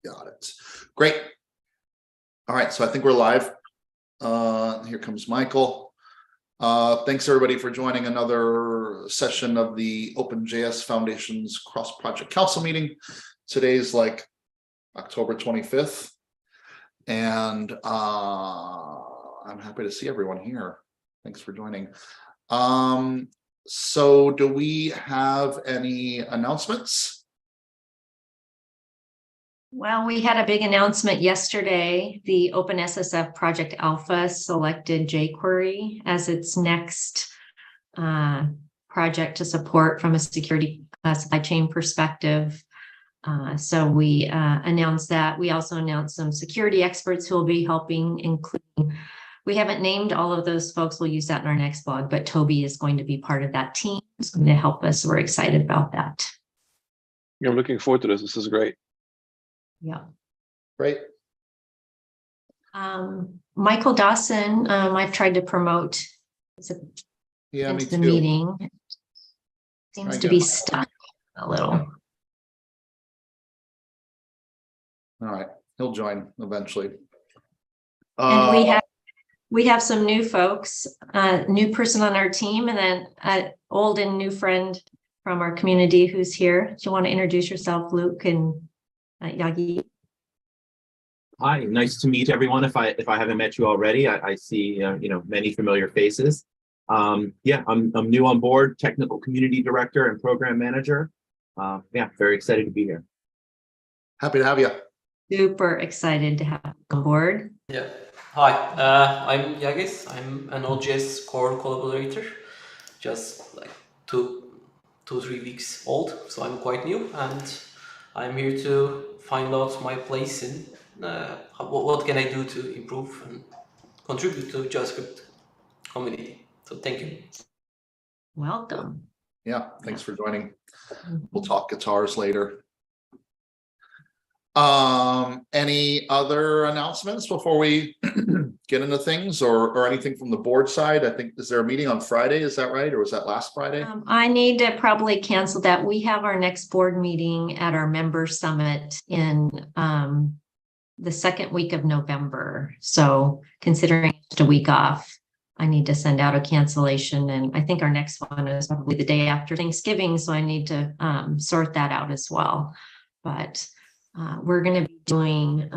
Got it. Great. All right, so I think we're live. Here comes Michael. Thanks everybody for joining another session of the OpenJS Foundation's Cross-Project Council meeting. Today's like October 25th, and I'm happy to see everyone here. Thanks for joining. So do we have any announcements? Well, we had a big announcement yesterday. The OpenSSF Project Alpha selected jQuery as its next project to support from a security supply chain perspective. So we announced that. We also announced some security experts who will be helping, including, we haven't named all of those folks. We'll use that in our next blog, but Toby is going to be part of that team. He's going to help us. We're excited about that. Yeah, I'm looking forward to this. This is great. Yeah. Great. Michael Dawson, I've tried to promote into the meeting. Seems to be stuck a little. All right, he'll join eventually. And we have some new folks, new person on our team, and then an old and new friend from our community who's here. Do you want to introduce yourself, Luke and Yagi? Hi, nice to meet everyone. If I haven't met you already, I see many familiar faces. Yeah, I'm new on board, technical community director and program manager. Yeah, very excited to be here. Happy to have you. Super excited to have you on board. Yeah. Hi, I'm Yagis. I'm an OJS core collaborator, just like two, 3 weeks old. So I'm quite new, and I'm here to find out my place in what can I do to improve and contribute to JavaScript community. So thank you. Welcome. Yeah, thanks for joining. We'll talk guitars later. Any other announcements before we get into things, or anything from the board side? I think, is there a meeting on Friday? Is that right? Or was that last Friday? I need to probably cancel that. We have our next board meeting at our member summit in the second week of November. So considering just a week off, I need to send out a cancellation. And I think our next one is probably the day after Thanksgiving. So I need to sort that out as well. But we're going to be doing,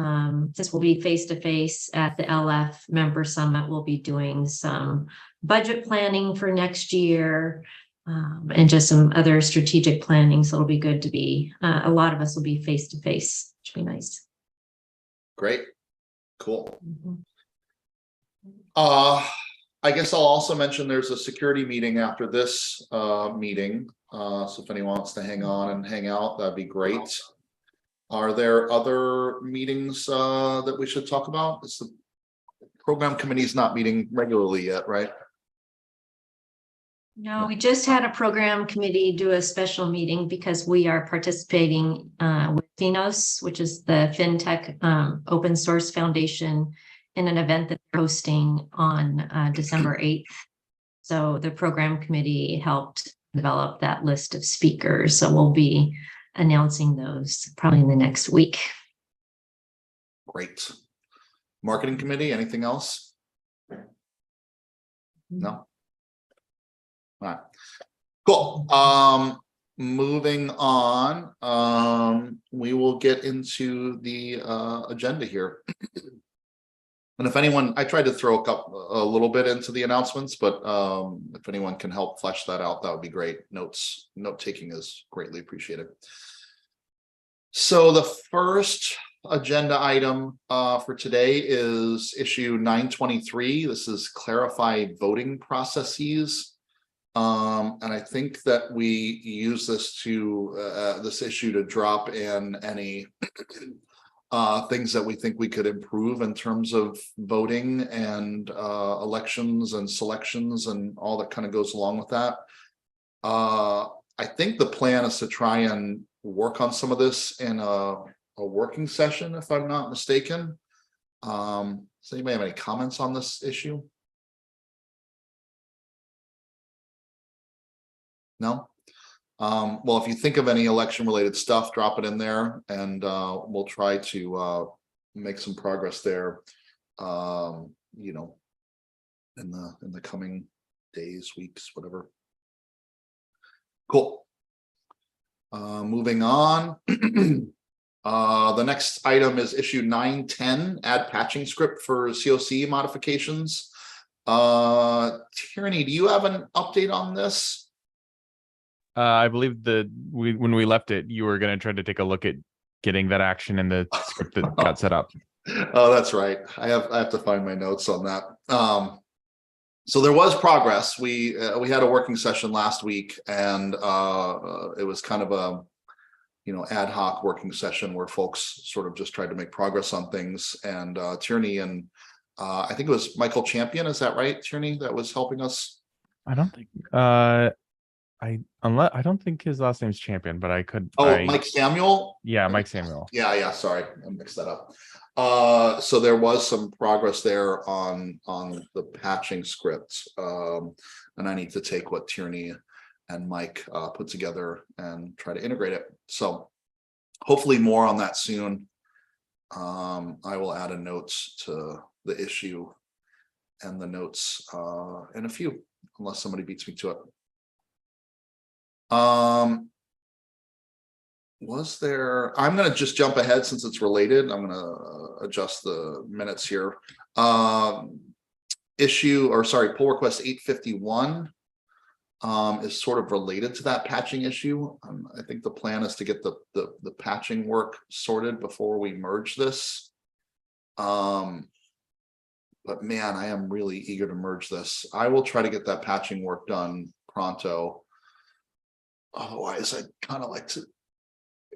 since we'll be face-to-face at the LF member summit, we'll be doing some budget planning for next year and just some other strategic planning. So it'll be good to be, a lot of us will be face-to-face, which will be nice. Great. Cool. Mm-hmm. I guess I'll also mention there's a security meeting after this meeting. So if anyone wants to hang on and hang out, that'd be great. Are there other meetings that we should talk about? It's the program committee is not meeting regularly yet, right? No, we just had a program committee do a special meeting because we are participating with Finos, which is the FinTech Open Source Foundation, in an event that they're hosting on December 8th. So the program committee helped develop that list of speakers. So we'll be announcing those probably in the next week. Great. Marketing committee, anything else? No? All right. Cool. Moving on, we will get into the agenda here. And if anyone, I tried to throw a little bit into the announcements, but if anyone can help flesh that out, that would be great. Note taking is greatly appreciated. So the first agenda item for today is issue 923. This is clarify voting processes. And I think that we use this to this issue to drop in any things that we think we could improve in terms of voting and elections and selections and all that kind of goes along with that. I think the plan is to try and work on some of this in a working session, if I'm not mistaken. Does anybody have any comments on this issue? No? Well, if you think of any election related stuff, drop it in there and we'll try to make some progress there. You know, in the coming days, weeks, whatever. Cool. Moving on. The next item is issue 910, add patching script for COC modifications. Tierney, do you have an update on this? I believe when we left it, you were going to try to take a look at getting that action in the script that got set up. Oh, that's right. I have to find my notes on that. So there was progress. We had a working session last week, and it was kind of a ad hoc working session where folks sort of just tried to make progress on things. And Tierney and I think it was Michael Champion. Is that right, Tierney? That was helping us. I don't think I don't think his last name's Champion, but I could. Mike Samuel. Yeah, Mike Samuel. Yeah. Sorry, I mixed that up. So there was some progress there on the patching script, and I need to take what Tierney and Mike put together and try to integrate it. So hopefully more on that soon. I will add a notes to the issue and the notes in a few, unless somebody beats me to it. Was there, I'm going to just jump ahead since it's related. I'm going to adjust the minutes here. Pull request 851 is sort of related to that patching issue. I think the plan is to get the patching work sorted before we merge this. But man, I am really eager to merge this. I will try to get that patching work done pronto. Otherwise, I'd kind of like to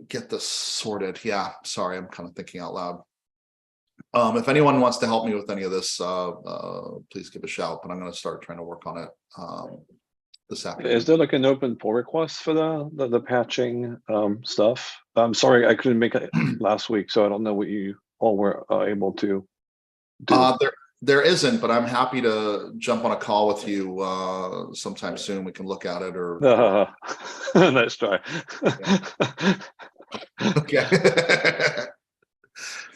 get this sorted. Yeah, sorry, I'm kind of thinking out loud. If anyone wants to help me with any of this, please give a shout, but I'm going to start trying to work on it this afternoon. Is there like an open pull request for the patching stuff? I'm sorry, I couldn't make it last week, so I don't know what you all were able to do. There isn't, but I'm happy to jump on a call with you sometime soon. We can look at it or Nice try. Okay.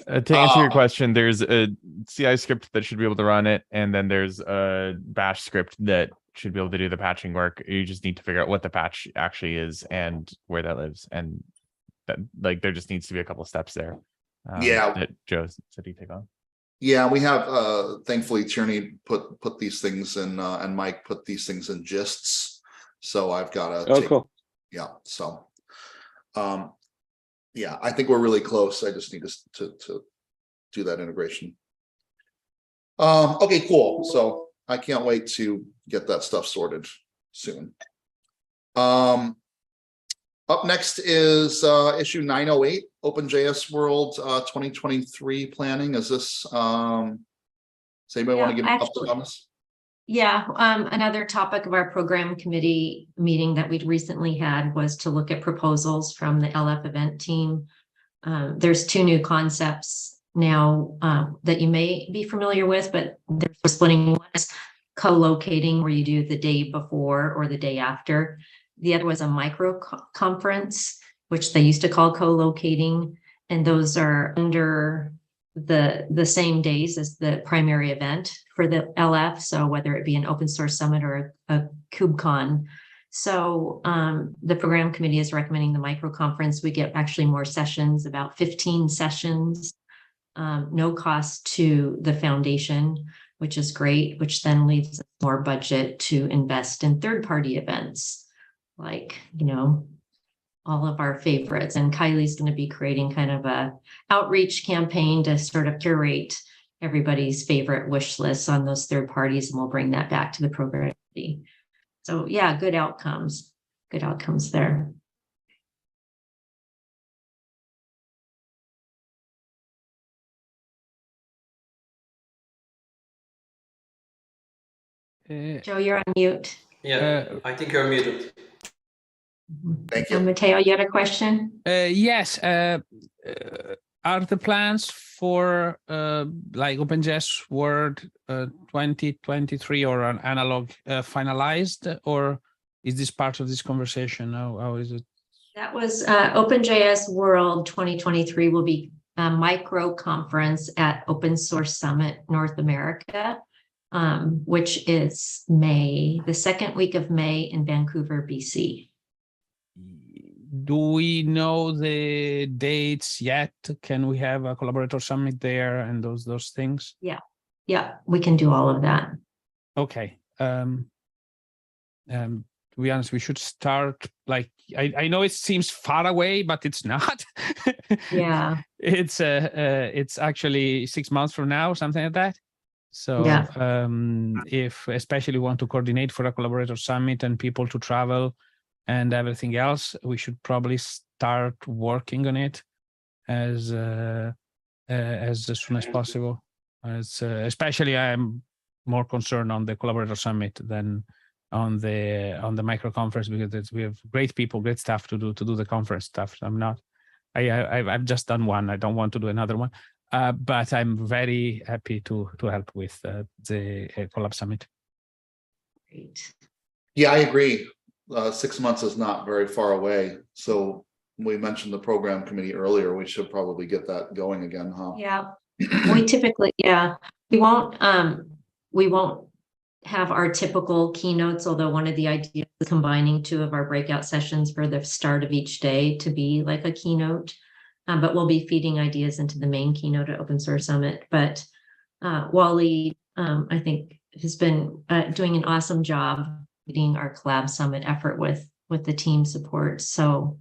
To answer your question, there's a CI script that should be able to run it, and then there's a bash script that should be able to do the patching work. You just need to figure out what the patch actually is and where that lives, and that there just needs to be a couple steps there. That Joe said he'd take on. Yeah, we have thankfully Tierney put these things in and Mike put these things in gists. So I've got to cool. Yeah. So yeah, I think we're really close. I just need to do that integration. Okay, cool. So I can't wait to get that stuff sorted soon. Up next is issue 908, OpenJS World 2023 planning. Is this, does anybody want to give an update on this? Yeah, another topic of our program committee meeting that we'd recently had was to look at proposals from the LF event team. There's two new concepts now that you may be familiar with, but they're splitting. One is co-locating, where you do the day before or the day after. The other was a micro conference, which they used to call co-locating, and those are under the same days as the primary event for the LF. So whether it be an open source summit or a KubeCon. So the program committee is recommending the micro conference. We get actually more sessions, about 15 sessions, no cost to the foundation, which is great, which then leaves more budget to invest in third-party events, like, all of our favorites. And Kylie's going to be creating kind of a outreach campaign to sort of curate everybody's favorite wish lists on those third parties, and we'll bring that back to the program. So yeah, good outcomes there. Joe, you're on mute. Yeah, I think you're muted. Thank you. Matteo, you had a question? Yes. Are the plans for like OpenJS World 2023 or an analog finalized, or is this part of this conversation? How is it? That was OpenJS World 2023 will be a micro conference at Open Source Summit North America, which is the second week of May in Vancouver, BC. Do we know the dates yet? Can we have a collaborator summit there and those things? Yeah, we can do all of that. Okay. To be honest, we should start like I know it seems far away, but it's not. Yeah. It's actually 6 months from now, something like that. So Yeah. if especially want to coordinate for a collaborator summit and people to travel and everything else, we should probably start working on it as soon as possible. Especially I'm more concerned on the collaborator summit than on the micro conference, because we have great people, great staff to do the conference stuff. I've just done one. I don't want to do another one, but I'm very happy to help with the Collab Summit. Great. Yeah, I agree. 6 months is not very far away. So we mentioned the program committee earlier. We should probably get that going again, huh? Yeah. We typically, we won't have our typical keynotes, although one of the ideas is combining 2 of our breakout sessions for the start of each day to be like a keynote. But we'll be feeding ideas into the main keynote at Open Source Summit. But Wally, I think, has been doing an awesome job leading our Collab Summit effort with the team support. So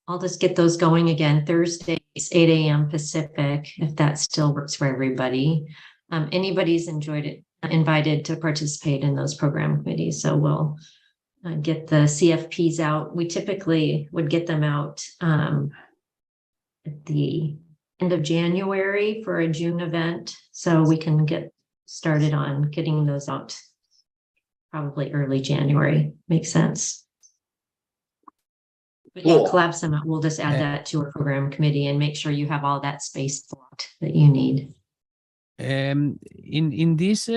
I'll just get those going again. Thursdays, 8 a.m. Pacific, if that still works for everybody. Anybody's invited to participate in those program committees. So we'll get the CFPs out. We typically would get them out at the end of January for a June event. So we can get started on getting those out probably early January. Makes sense. But yeah, Cool. Collab Summit, we'll just add that to our program committee and make sure you have all that space blocked that you need. In this,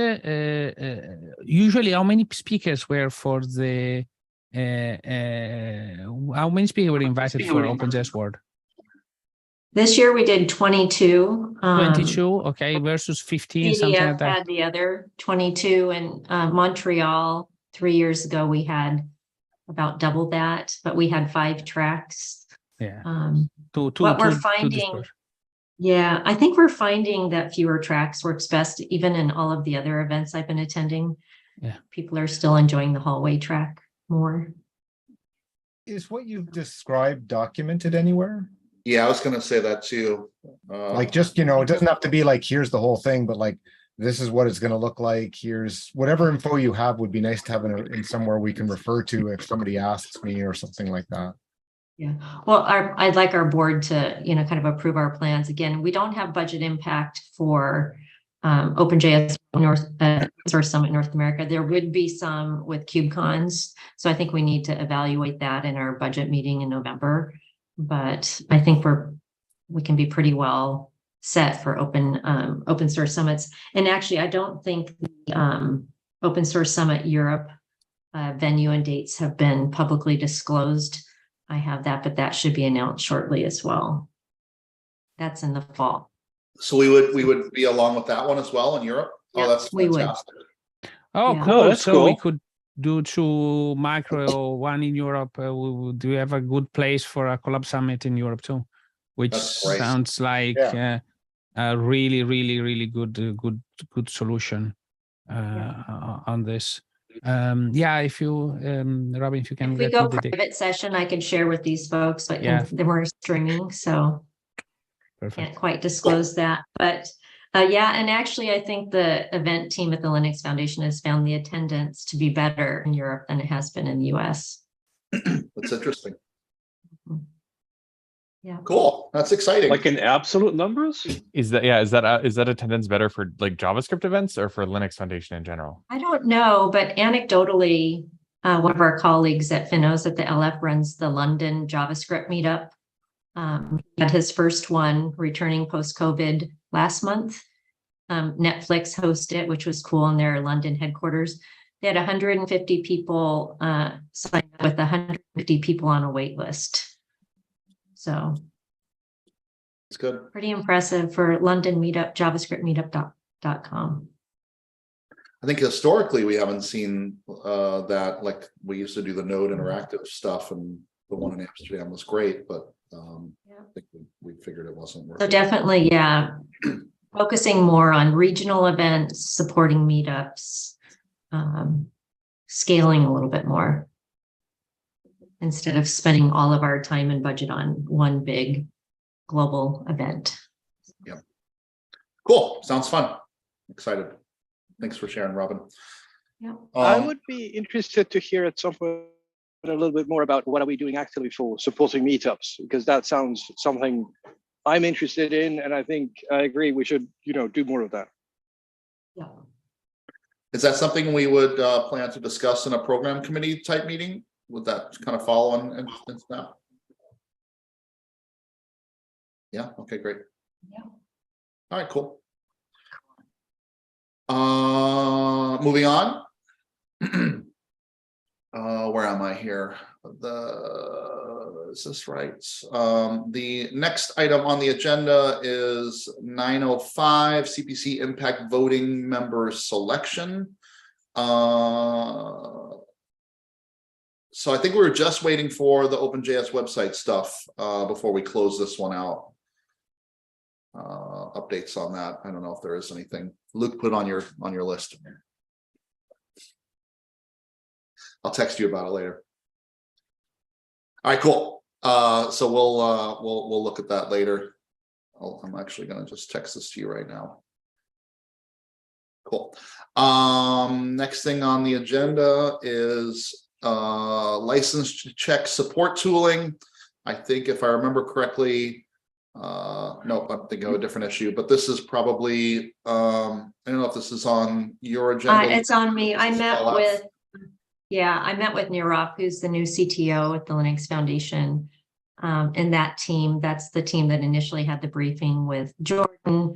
usually how many speakers were for the, how many speakers were invited for OpenJS World? This year we did 22. 22, okay, versus 15, something like CDF that. had the other 22, and Montreal 3 years ago we had about double that, but we had 5 tracks. Yeah. What we're finding, yeah, I think we're finding that fewer tracks works best, even in all of the other events I've been attending. Yeah. People are still enjoying the hallway track more. Is what you've described documented anywhere? Yeah, I was going to say that too. Like, just, it doesn't have to be like, here's the whole thing, but like, this is what it's going to look like. Here's whatever info you have would be nice to have in somewhere we can refer to if somebody asks me or something like that. Yeah, well, I'd like our board to, kind of approve our plans. Again, we don't have budget impact for OpenJS Source Summit North America. There would be some with KubeCons. So I think we need to evaluate that in our budget meeting in November. But I think we can be pretty well set for open source summits. And actually, I don't think the Open Source Summit Europe venue and dates have been publicly disclosed. I have that, but that should be announced shortly as well. That's in the fall. So we would be along with that one as well in Europe. Yeah, Oh, that's we would. fantastic. Oh, Yeah. cool. Oh, that's So we cool. could do 2 micro, one in Europe. Do we have a good place for a Collab Summit in Europe too? Which That's great. sounds like a really, really, really good solution on this. If you, Robin, if you can If we get go me the date. private session, I can share with these folks, but Yeah. then we're streaming, so Perfect. can't quite disclose that. But and actually, I think the event team at the Linux Foundation has found the attendance to be better in Europe than it has been in the US. That's interesting. Yeah. Cool. That's exciting. Like in absolute numbers? Is that attendance better for like JavaScript events or for Linux Foundation in general? I don't know, but anecdotally, one of our colleagues at Finos at the LF runs the London JavaScript meetup. He had his first one returning post-COVID last month. Netflix hosted it, which was cool in their London headquarters. They had 150 people signed up with 150 people on a wait list. So It's good. pretty impressive for London Meetup, JavaScript Meetup.com. I think historically we haven't seen that, like we used to do the Node interactive stuff, and the one in Amsterdam was great, but I think we figured it wasn't worth So it. definitely, yeah, focusing more on regional events, supporting meetups, scaling a little bit more instead of spending all of our time and budget on one big global event. Cool. Sounds fun. Excited. Thanks for sharing, Robin. Yeah. I would be interested to hear at some point a little bit more about what are we doing actively for supporting meetups, because that sounds something I'm interested in, and I think I agree we should, do more of that. Yeah. Is that something we would plan to discuss in a program committee type meeting? Would that kind of fall on and Snap? Yeah. Okay, great. Yeah. All right, cool. Moving on. Where am I here? Is this right? The next item on the agenda is 905 CPC impact voting member selection. So I think we were just waiting for the OpenJS website stuff before we close this one out. Updates on that. I don't know if there is anything. Luke, put on your list. I'll text you about it later. All right, cool. So we'll look at that later. I'm actually going to just text this to you right now. Cool. Next thing on the agenda is license check support tooling. I think if I remember correctly, no, I'm thinking of a different issue, but this is probably I don't know if this is on your agenda. It's on me. I met with Nirav, who's the new CTO at the Linux Foundation. And that team, that's the team that initially had the briefing with Jordan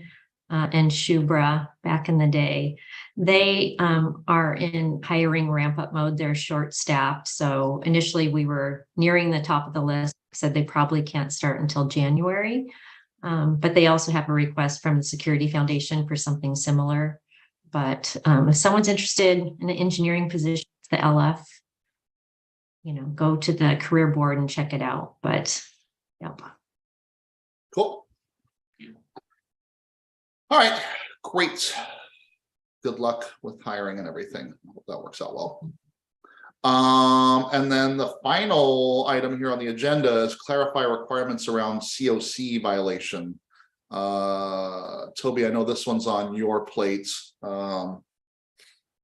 and Shubra back in the day. They are in hiring ramp up mode. They're short staffed. So initially we were nearing the top of the list, said they probably can't start until January. But they also have a request from the Security Foundation for something similar. But if someone's interested in an engineering position, the LF, go to the career board and check it out. But yep. Cool. All right, great. Good luck with hiring and everything. I hope that works out well. And then the final item here on the agenda is clarify requirements around COC violation. Toby, I know this one's on your plate.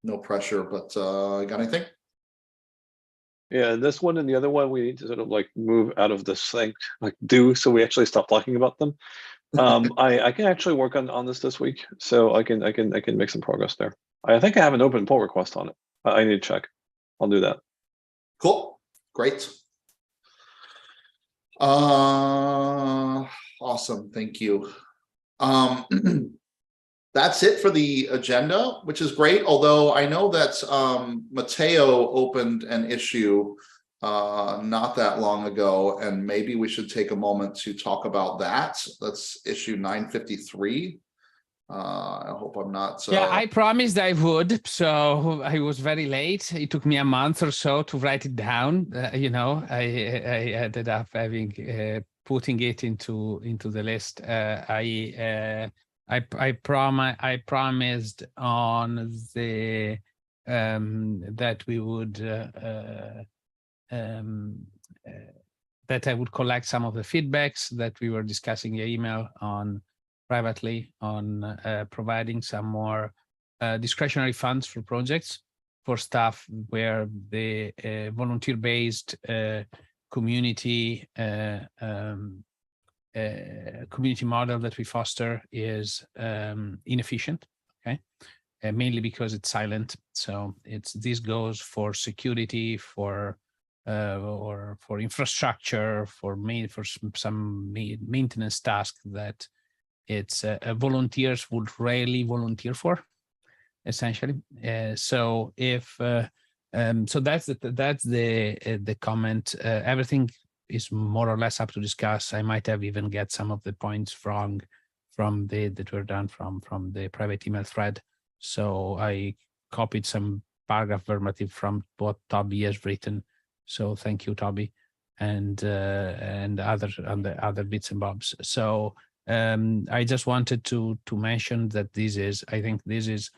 No pressure, but got anything? Yeah, this one and the other one we need to sort of like move out of this thing, so we actually stop talking about them. I can actually work on this week, so I can make some progress there. I think I have an open pull request on it. I need to check. I'll do that. Cool, great. Awesome, thank you. That's it for the agenda, which is great. Although I know that Matteo opened an issue not that long ago, and maybe we should take a moment to talk about that. That's issue 953. I hope I'm not. Yeah, I promised I would. So I was very late. It took me a month or so to write it down. I ended up having putting it into the list. I promised on the that we would that I would collect some of the feedbacks that we were discussing via email on privately on providing some more discretionary funds for projects for stuff where the volunteer-based community community model that we foster is inefficient, okay, mainly because it's silent. So this goes for security, for or for infrastructure, for some maintenance task that it's volunteers would rarely volunteer for. essentially. So if so that's the comment. Everything is more or less up to discuss. I might have even get some of the points wrong from that were done from the private email thread. So I copied some paragraph verbatim from what Toby has written. So thank you, Toby, and the other bits and bobs. So I just wanted to mention that I think this is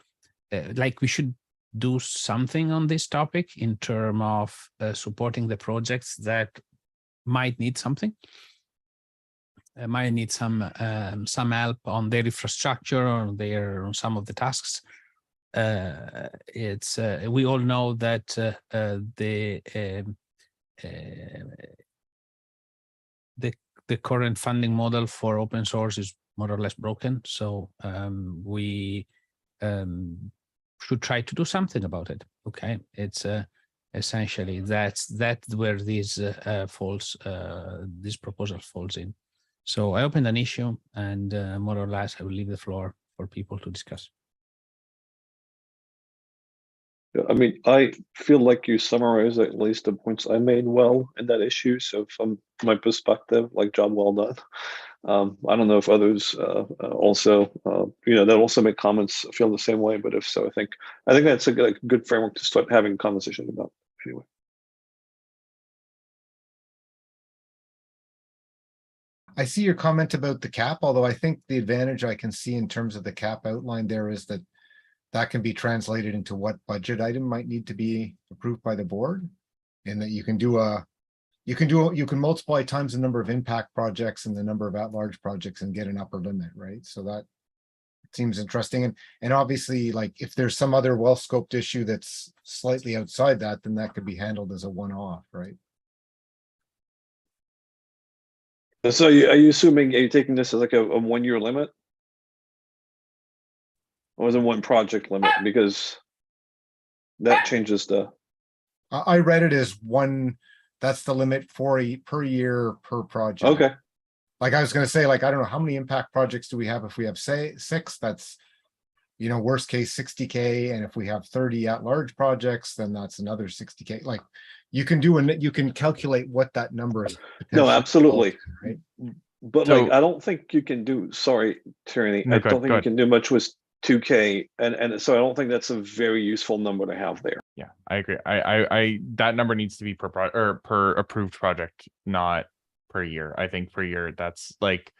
like we should do something on this topic in terms of supporting the projects that might need something. Might need some help on their infrastructure or on some of the tasks. It's we all know that the current funding model for open source is more or less broken. So we should try to do something about it. Okay, it's essentially that's where this proposal falls in. So I opened an issue, and more or less I will leave the floor for people to discuss. Yeah, I mean, I feel like you summarized at least the points I made well in that issue. So from my perspective, like, job well done. I don't know if others also, that also make comments feel the same way, but if so, I think that's a good framework to start having a conversation about anyway. I see your comment about the cap, although I think the advantage I can see in terms of the cap outline there is that that can be translated into what budget item might need to be approved by the board. And that you can multiply times the number of impact projects and the number of at-large projects and get an upper limit, right? So that seems interesting. And obviously, like, if there's some other well-scoped issue that's slightly outside that, then that could be handled as a one-off, right? So are you assuming, are you taking this as like a 1 year limit? Or is it one project limit? Because that changes the. I read it as one, that's the limit for per year per project. Okay. Like I was gonna say, like, I don't know, how many impact projects do we have? If we have, say, 6, that's, worst case 60K. And if we have 30 at-large projects, then that's another 60K. Like, you can calculate what that number is. No, absolutely. Right? But So- like, I don't think you can do, sorry, Tyranny, No, I go don't think ahead. you can do much with 2K. And so I don't think that's a very useful number to have there. Yeah, I agree. I that number needs to be per approved project, not per year. I think per year, that's like,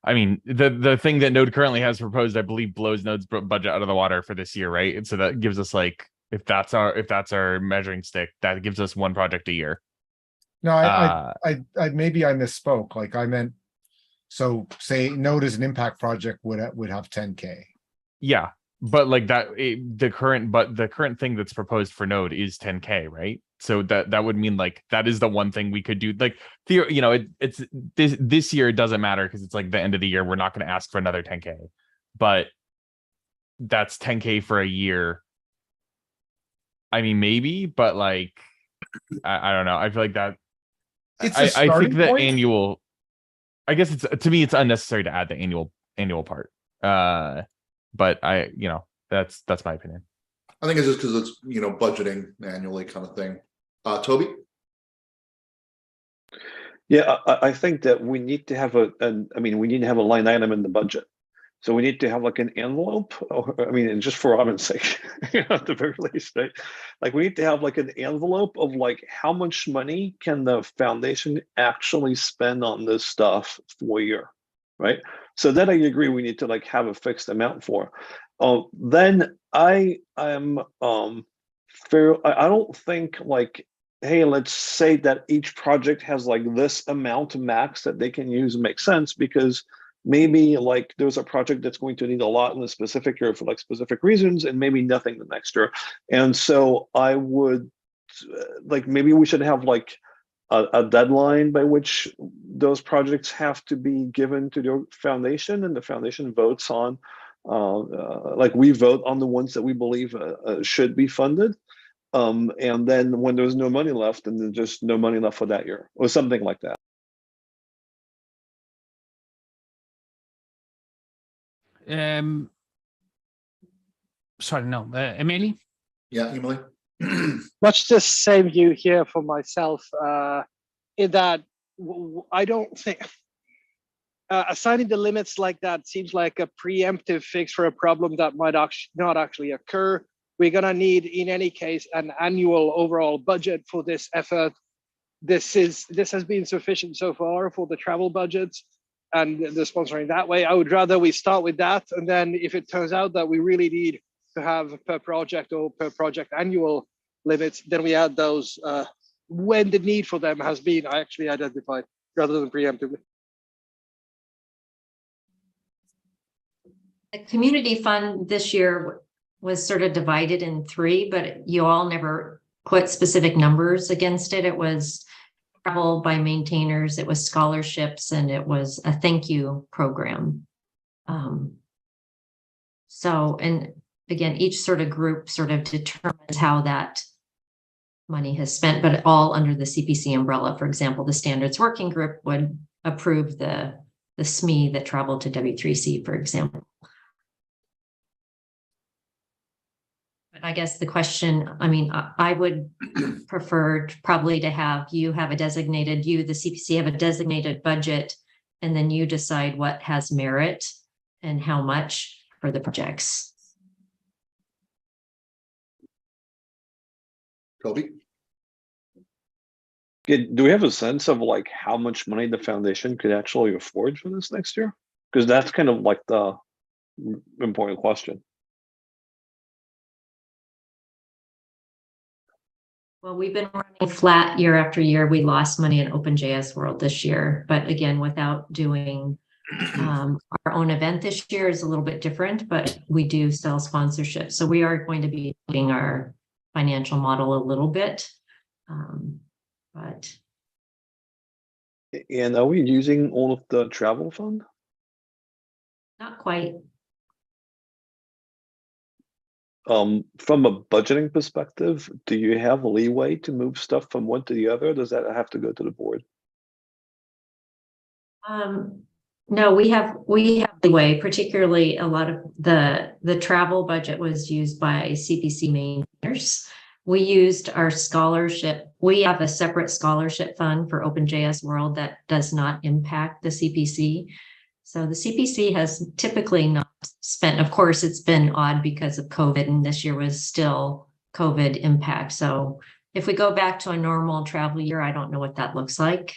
I mean, the thing that Node currently has proposed, I believe, blows Node's budget out of the water for this year, right? And so that gives us, like, if that's our measuring stick, that gives us one project a year. No, I maybe I misspoke. Like, I meant, so say Node as an impact project would have 10K. Yeah, but like the current thing that's proposed for Node is 10K, right? So that would mean, like, that is the one thing we could do. Like, it's this year, it doesn't matter because it's like the end of the year. We're not going to ask for another 10K, but that's 10K for a year. I mean, maybe, but like, I don't know. I feel like that. It's a I think starting the point. annual. I guess to me, it's unnecessary to add the annual part. But that's my opinion. I think it's just because it's, budgeting annually kind of thing. Toby? Yeah, I think that we need to have we need to have a line item in the budget. So we need to have like an envelope, and just for Robin's sake, at the very least, right? Like, we need to have like an envelope of like how much money can the foundation actually spend on this stuff for a year, right? So that I agree we need to like have a fixed amount for. Then I am fair. I don't think like, hey, let's say that each project has like this amount max that they can use makes sense, because maybe like there's a project that's going to need a lot in a specific year for like specific reasons, and maybe nothing the next year. And so I would like, maybe we should have like a deadline by which those projects have to be given to the foundation, and the foundation votes on, like, we vote on the ones that we believe should be funded. And then when there's no money left, and there's just no money left for that year, or something like that. sorry, no, Emily. Yeah, Emily? Much the same view here for myself, in that I don't think assigning the limits like that seems like a preemptive fix for a problem that might not actually occur. We're gonna need, in any case, an annual overall budget for this effort. This has been sufficient so far for the travel budgets and the sponsoring that way. I would rather we start with that, and then if it turns out that we really need to have per project or per project annual limits, then we add those when the need for them has been actually identified, rather than preemptively. The community fund this year was sort of divided in three, but you all never put specific numbers against it. It was travel by maintainers, it was scholarships, and it was a thank you program. So, and again, each sort of group sort of determines how that money has spent, but all under the CPC umbrella. For example, the standards working group would approve the SME that traveled to W3C, for example. I guess the question, I mean, I would prefer probably to have you have a designated, the CPC have a designated budget, and then you decide what has merit and how much for the projects. Kobe? Do we have a sense of like how much money the foundation could actually afford for this next year? Because that's kind of like the important question. Well, we've been running flat year after year. We lost money in OpenJS World this year, but again, without doing our own event this year is a little bit different, but we do sell sponsorship. So we are going to be doing our financial model a little bit. But And are we using all of the travel fund? not quite. From a budgeting perspective, do you have leeway to move stuff from one to the other? Or does that have to go to the board? No, we have leeway, particularly a lot of the travel budget was used by CPC maintainers. We used our scholarship. We have a separate scholarship fund for OpenJS World that does not impact the CPC. So the CPC has typically not spent, of course, it's been odd because of COVID, and this year was still COVID impact. So if we go back to a normal travel year, I don't know what that looks like.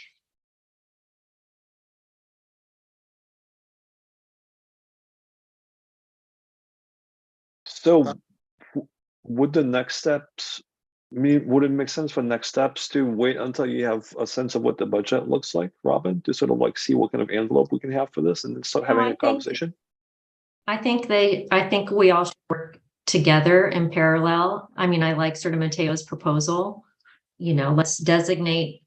So would the next steps would it make sense for next steps to wait until you have a sense of what the budget looks like, Robin, to sort of like see what kind of envelope we can have for this and then start having a conversation? I think we all should work together in parallel. I mean, I like sort of Mateo's proposal. You know, let's designate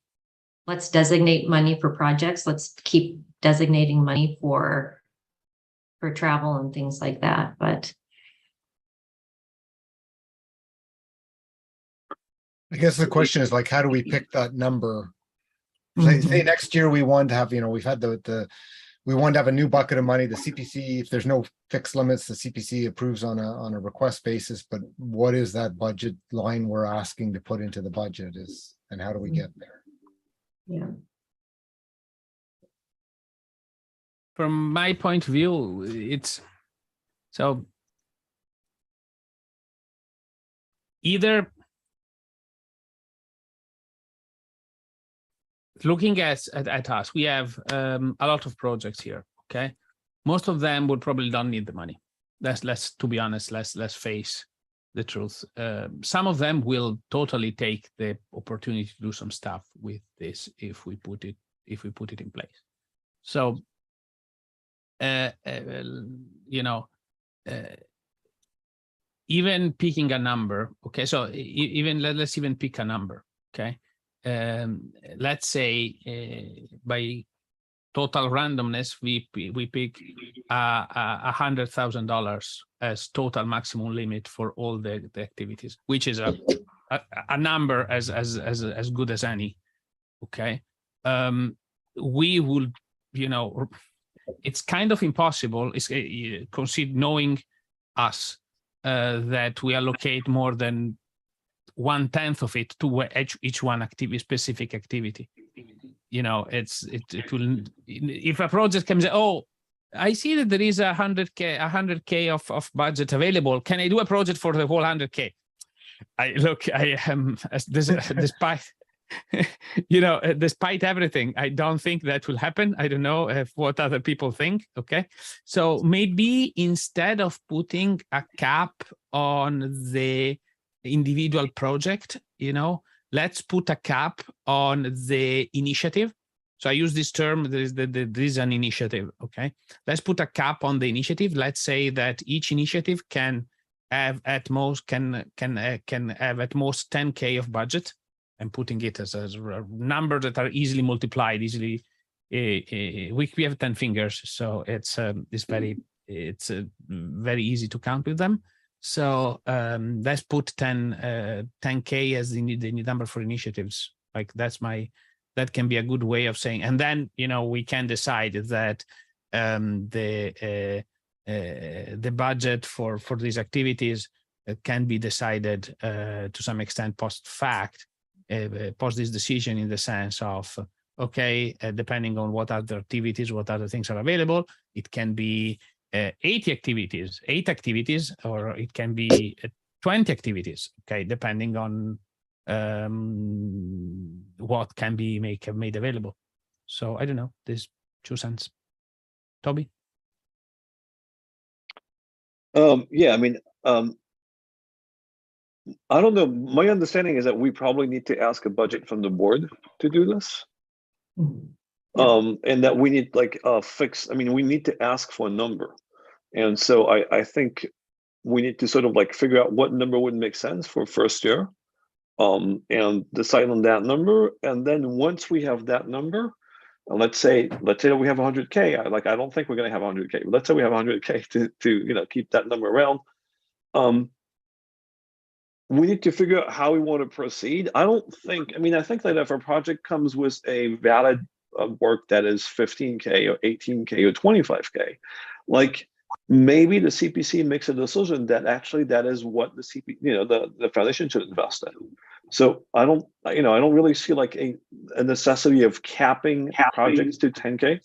money for projects. Let's keep designating money for travel and things like that. But I guess the question is like, how do we pick that number? Say next year we want to have, we've had we want to have a new bucket of money. The CPC, if there's no fixed limits, the CPC approves on a request basis. But what is that budget line we're asking to put into the budget and how do we get there? yeah. From my point of view, it's so either looking at us, we have a lot of projects here. Okay, most of them would probably don't need the money. Let's to be honest, let's face the truth. Some of them will totally take the opportunity to do some stuff with this if we put it in place. So, even picking a number. Okay, so let's even pick a number. Okay. Let's say by total randomness, we pick $100,000 as total maximum limit for all the activities, which is a number as good as any. Okay, we would, it's kind of impossible. It's consider knowing us. that we allocate more than 1/10 of it to each one activity, specific activity. You know, it will, if a project comes, oh, I see that there is 100K of budget available. Can I do a project for the whole 100K? I am despite despite everything, I don't think that will happen. I don't know what other people think. Okay, so maybe instead of putting a cap on the individual project, let's put a cap on the initiative. So I use this term, there is an initiative, okay? Let's put a cap on the initiative. Let's say that each initiative can have at most, can have at most 10K of budget. I'm putting it as a number that are easily multiplied, easily, we have 10 fingers. So it's very easy to count with them. So let's put 10K as the number for initiatives. Like that can be a good way of saying, and then, we can decide that the budget for these activities can be decided to some extent post fact, post this decision, in the sense of, okay, depending on what other activities, what other things are available, it can be 8 activities, or it can be 20 activities, okay, depending on what can be made available. So I don't know, there's 2 cents. Toby? Yeah, I mean, I don't know. My understanding is that we probably need to ask a budget from the board to do this. And that we need like a fix. I mean, we need to ask for a number. And so I think we need to sort of like figure out what number would make sense for first year, and decide on that number. And then once we have that number, let's say that we have 100K. I don't think we're going to have 100K. But let's say we have 100K to keep that number around. We need to figure out how we want to proceed. I think that if a project comes with a valid work that is 15K or 18K or 25K, like maybe the CPC makes a decision that actually that is what the the foundation should invest in. So I don't really see like a necessity of capping projects to 10K.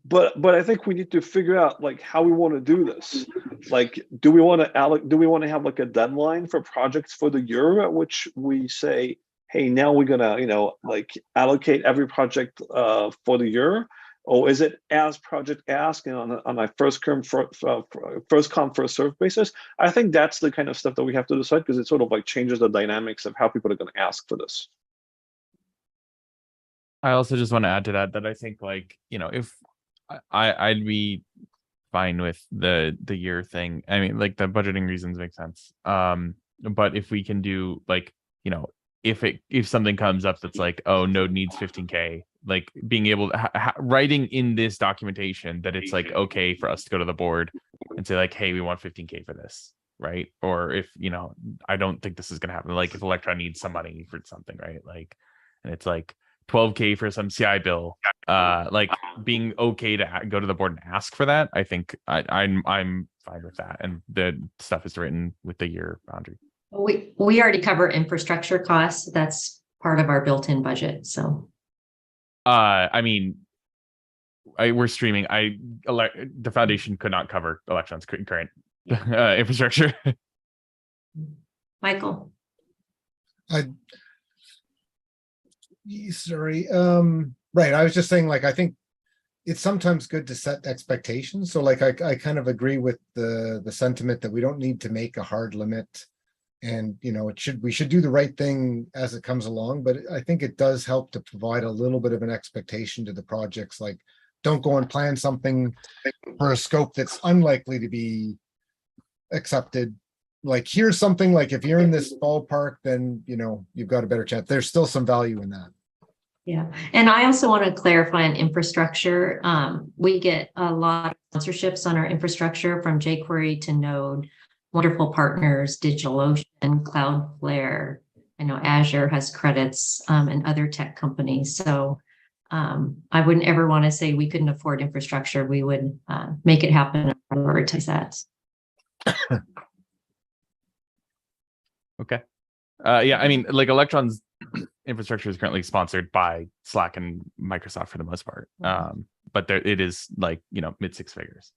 But I think we need to figure out like how we want to do this. Like, do we want to have like a deadline for projects for the year at which we say, hey, now we're gonna like allocate every project for the year, or is it as project ask and on a first come first served basis? I think that's the kind of stuff that we have to decide, because it sort of like changes the dynamics of how people are going to ask for this. I also just want to add to that I think, like, if I'd be fine with the year thing. I mean, like, the budgeting reasons make sense. But if we can do like, if something comes up that's like, oh, node needs 15K, like being able to writing in this documentation that it's like okay for us to go to the board and say like, hey, we want 15K for this, right? Or if I don't think this is gonna happen, like if Electron needs some money for something, right? Like, and it's like 12K for some CI bill, like being okay to go to the board and ask for that. I think I'm fine with that, and the stuff is written with the year boundary. We already cover infrastructure costs. That's part of our built-in budget. So, I mean, we're streaming. The foundation could not cover Electron's current infrastructure. Michael. Sorry. Right. I was just saying, like, I think it's sometimes good to set expectations. So like, I kind of agree with the sentiment that we don't need to make a hard limit, and we should do the right thing as it comes along. But I think it does help to provide a little bit of an expectation to the projects. Like, don't go and plan something for a scope that's unlikely to be accepted. Like, here's something, like if you're in this ballpark, then you've got a better chance. There's still some value in that. Yeah, and I also want to clarify on infrastructure. We get a lot of sponsorships on our infrastructure, from jQuery to Node. Wonderful partners, DigitalOcean, Cloudflare. I know Azure has credits, and other tech companies. So I wouldn't ever want to say we couldn't afford infrastructure. We would make it happen and prioritize that. Okay. Yeah, I mean, like Electron's infrastructure is currently sponsored by Slack and Microsoft for the most part. But there it is like, you know, mid six figures.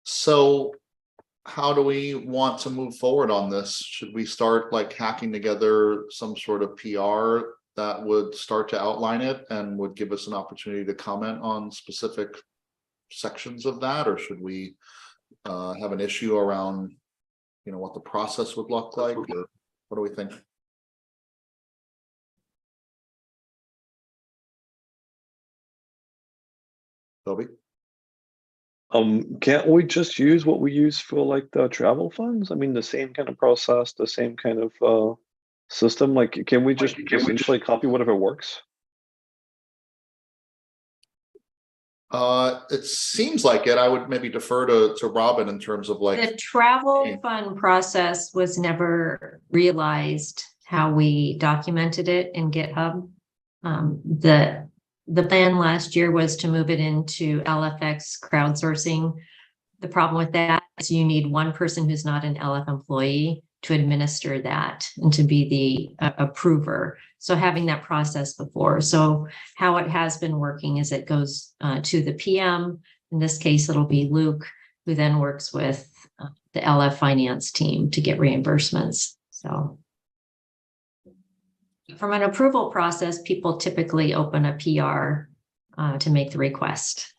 So how do we want to move forward on this? Should we start like hacking together some sort of PR that would start to outline it and would give us an opportunity to comment on specific sections of that? Or should we have an issue around, you know, what the process would look like? Or what do we think? Toby? Can't we just use what we use for like the travel funds? I mean, the same kind of process, the same kind of system. Like, can we just essentially copy whatever works? It seems like it. I would maybe defer to Robin in terms of like. The travel fund process was never realized how we documented it in GitHub. The plan last year was to move it into LFX crowdsourcing. The problem with that is you need one person who's not an LF employee to administer that and to be the approver. So having that process before. So how it has been working is it goes to the PM. In this case, it'll be Luke, who then works with the LF finance team to get reimbursements. So from an approval process, people typically open a PR to make the request.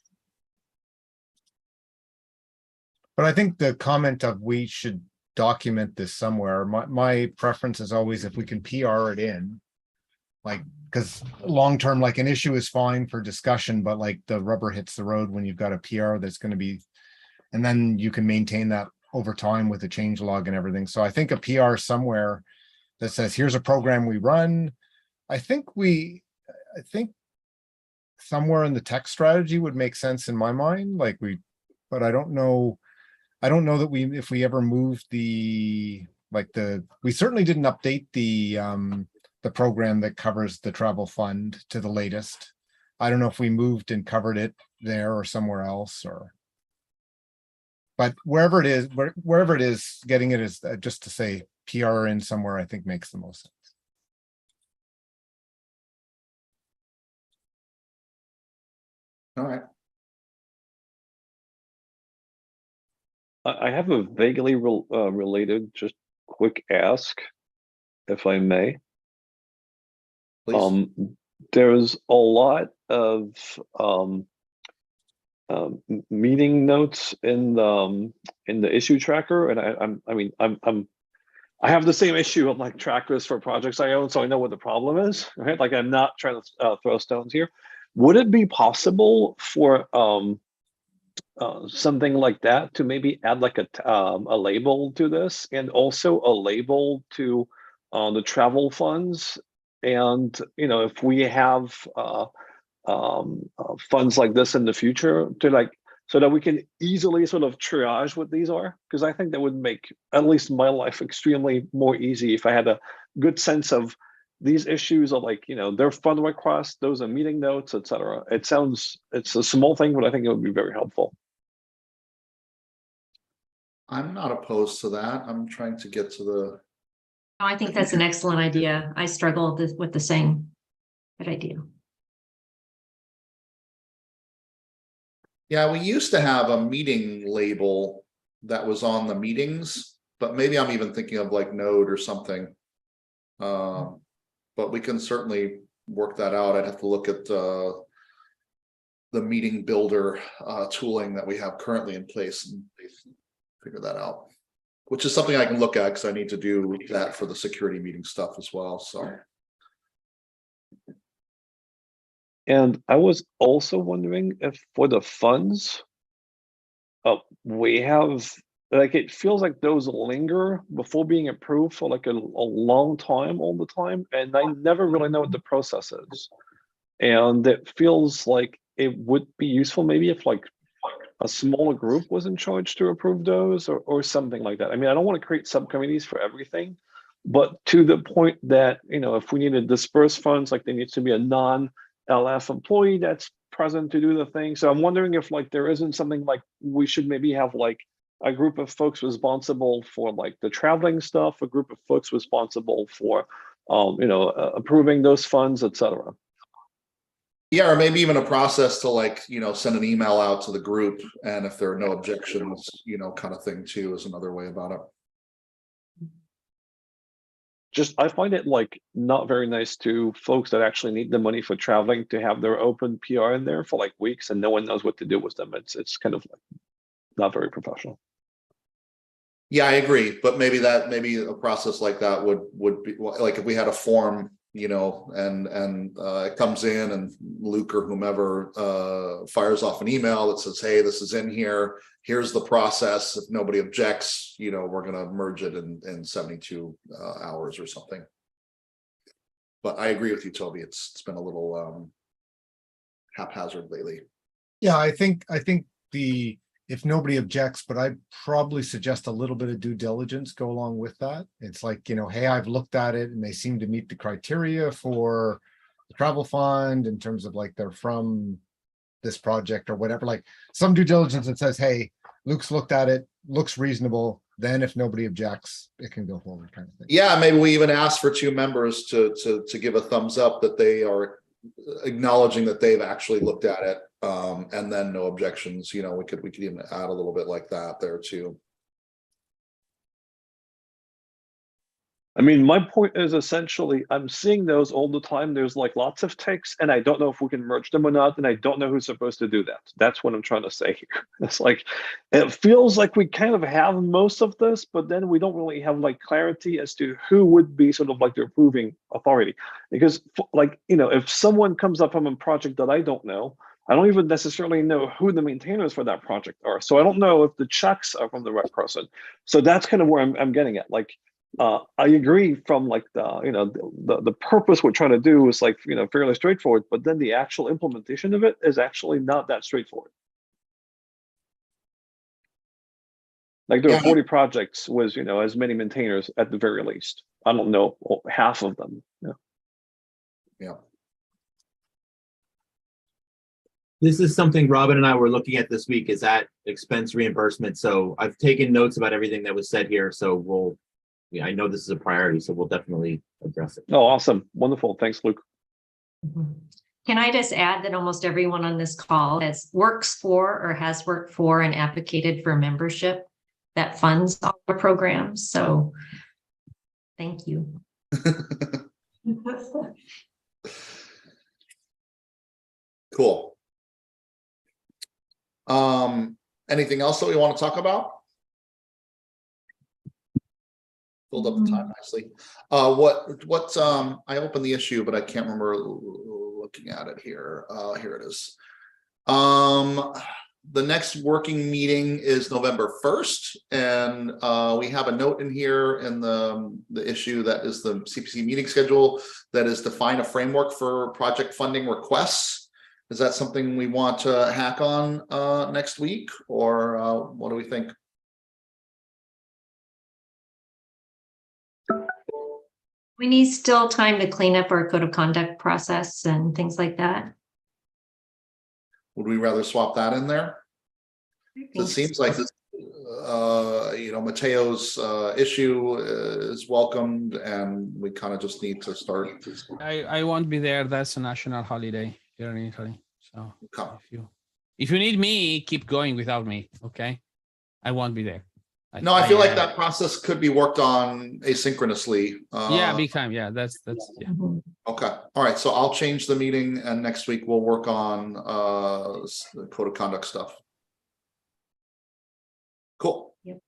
But I think the comment of we should document this somewhere, my preference is always if we can PR it in, like, because long-term, like an issue is fine for discussion, but like the rubber hits the road when you've got a PR that's going to be, and then you can maintain that over time with the change log and everything. So I think a PR somewhere that says, here's a program we run. I think somewhere in the tech strategy would make sense in my mind, like but I don't know that if we ever moved we certainly didn't update the program that covers the travel fund to the latest. I don't know if we moved and covered it there or somewhere else, but wherever it is, getting it is just to say PR in somewhere, I think makes the most sense. All right. I have a vaguely related, just quick ask, if I may. Please. There's a lot of meeting notes in the issue tracker, and I have the same issue of like trackers for projects I own, so I know what the problem is, right? Like, I'm not trying to throw stones here. Would it be possible for something like that to maybe add like a label to this, and also a label to the travel funds? And you know, if we have funds like this in the future, to like, so that we can easily sort of triage what these are, because I think that would make at least my life extremely more easy if I had a good sense of these issues are like, you know, they're fund requests, those are meeting notes, etc. It's a small thing, but I think it would be very helpful. I'm not opposed to that. I'm trying to get to the. I think that's an excellent idea. I struggle with the same. Good idea. Yeah, we used to have a meeting label that was on the meetings, but maybe I'm even thinking of like Node or something. But we can certainly work that out. I'd have to look at the meeting builder tooling that we have currently in place and figure that out, which is something I can look at because I need to do that for the security meeting stuff as well. So. And I was also wondering if for the funds, we have, like, it feels like those linger before being approved for like a long time, all the time. And I never really know what the process is. And it feels like it would be useful maybe if like a smaller group was in charge to approve those, or something like that. I mean, I don't want to create subcommittees for everything, but to the point that, if we need to disperse funds, like there needs to be a non-LF employee that's present to do the thing. So I'm wondering if like there isn't something like we should maybe have like a group of folks responsible for like the traveling stuff, a group of folks responsible for approving those funds, etc. Yeah, or maybe even a process to like, send an email out to the group, and if there are no objections, kind of thing too, is another way about it. I find it like not very nice to folks that actually need the money for traveling to have their open PR in there for like weeks and no one knows what to do with them. It's kind of like not very professional. Yeah, I agree, but maybe a process like that would be like if we had a form, and it comes in and Luke or whomever fires off an email that says, hey, this is in here. Here's the process. If nobody objects, we're going to merge it in 72 hours or something. But I agree with you, Toby. It's been a little haphazard lately. Yeah, I think if nobody objects, but I'd probably suggest a little bit of due diligence go along with that. It's like, hey, I've looked at it and they seem to meet the criteria for the travel fund in terms of like they're from this project or whatever, like some due diligence that says, hey, Luke's looked at it, looks reasonable. Then if nobody objects, it can go forward kind of thing. Yeah, maybe we even ask for 2 members to give a thumbs up that they are acknowledging that they've actually looked at it, and then no objections. We could even add a little bit like that there too. I mean, my point is essentially I'm seeing those all the time. There's like lots of ticks and I don't know if we can merge them or not, and I don't know who's supposed to do that. That's what I'm trying to say here. It's like it feels like we kind of have most of this, but then we don't really have like clarity as to who would be sort of like the approving authority. Because like, if someone comes up from a project that I don't know, I don't even necessarily know who the maintainers for that project are. So I don't know if the checks are from the right person. So that's kind of where I'm getting at. Like, I agree from like the purpose we're trying to do is like, fairly straightforward, but then the actual implementation of it is actually not that straightforward. Like there are 40 projects with, as many maintainers at the very least. I don't know half of them. Yeah. This is something Robin and I were looking at this week, is that expense reimbursement. So I've taken notes about everything that was said here. So I know this is a priority, so we'll definitely address it. Oh, awesome. Wonderful. Thanks, Luke. Can I just add that almost everyone on this call works for or has worked for and advocated for membership that funds all our programs. So thank you. Cool. Anything else that we want to talk about? Filled up the time nicely. I opened the issue, but I can't remember looking at it here. Here it is. The next working meeting is November 1st, and we have a note in here in the issue that is the CPC meeting schedule that is define a framework for project funding requests. Is that something we want to hack on next week, or what do we think? We need still time to clean up our code of conduct process and things like that. Would we rather swap that in there? It seems like this, Mateo's issue is welcomed, and we kind of just need to start. I won't be there. That's a national holiday here in Italy. So Okay. if you need me, keep going without me. Okay, I won't be there. No, I feel like that process could be worked on asynchronously. Yeah, big time. Yeah, that's yeah. Okay. All right. So I'll change the meeting, and next week we'll work on the code of conduct stuff. Cool. Yep.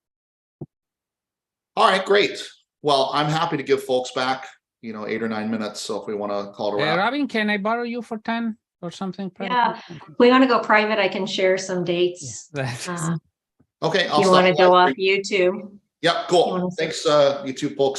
All right, great. Well, I'm happy to give folks back, 8 or 9 minutes. So if we want to call it around. Robin, can I borrow you for 10 or something? Yeah. If we want to go private, I can share some dates. Yeah, Okay. You want to go off YouTube? Yep. Cool. Thanks, you two folks.